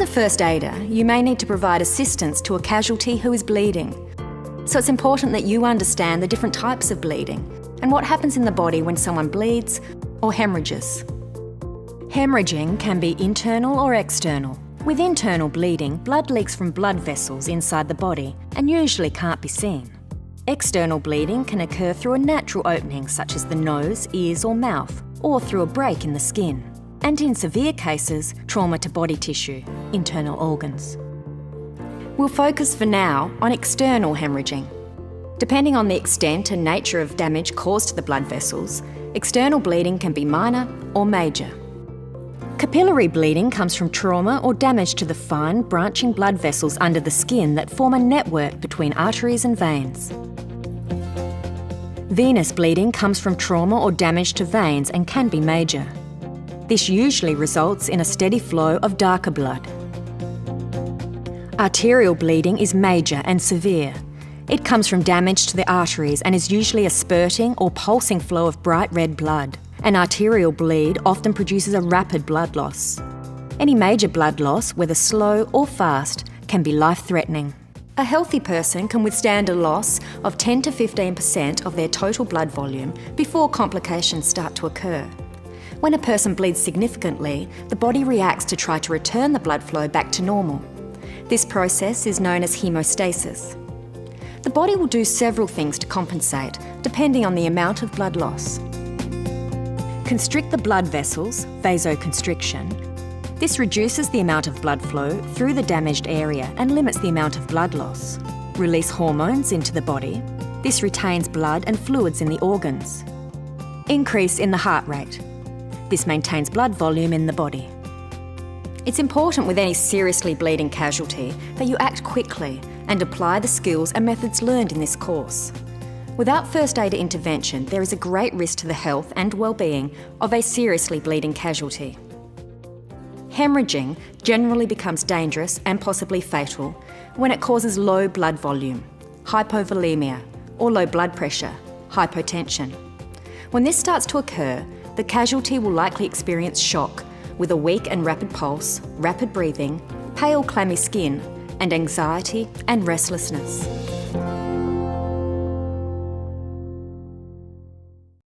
a first aider, you may need to provide assistance to a casualty who is bleeding. So it's important that you understand the different types of bleeding and what happens in the body when someone bleeds or hemorrhages. Hemorrhaging can be internal or external. With internal bleeding, blood leaks from blood vessels inside the body and usually can't be seen. External bleeding can occur through a natural opening such as the nose, ears or mouth, or through a break in the skin. And in severe cases, trauma to body tissue, internal organs. We'll focus for now on external hemorrhaging. Depending on the extent and nature of damage caused to the blood vessels, external bleeding can be minor or major. Capillary bleeding comes from trauma or damage to the fine, branching blood vessels under the skin that form a network between arteries and veins. Venous bleeding comes from trauma or damage to veins and can be major. This usually results in a steady flow of darker blood. Arterial bleeding is major and severe. It comes from damage to the arteries and is usually a spurting or pulsing flow of bright red blood. An arterial bleed often produces a rapid blood loss. Any major blood loss, whether slow or fast, can be life-threatening. A healthy person can withstand a loss of 10 to 15% of their total blood volume before complications start to occur. When a person bleeds significantly, the body reacts to try to return the blood flow back to normal. This process is known as hemostasis. The body will do several things to compensate, depending on the amount of blood loss. Constrict the blood vessels, vasoconstriction. This reduces the amount of blood flow through the damaged area and limits the amount of blood loss. Release hormones into the body. This retains blood and fluids in the organs. Increase in the heart rate. This maintains blood volume in the body. It's important with any seriously bleeding casualty that you act quickly and apply the skills and methods learned in this course. Without first aider intervention, there is a great risk to the health and well-being of a seriously bleeding casualty. Hemorrhaging generally becomes dangerous and possibly fatal when it causes low blood volume, hypovolemia, or low blood pressure, hypotension. When this starts to occur, the casualty will likely experience shock with a weak and rapid pulse, rapid breathing, pale clammy skin, and anxiety and restlessness.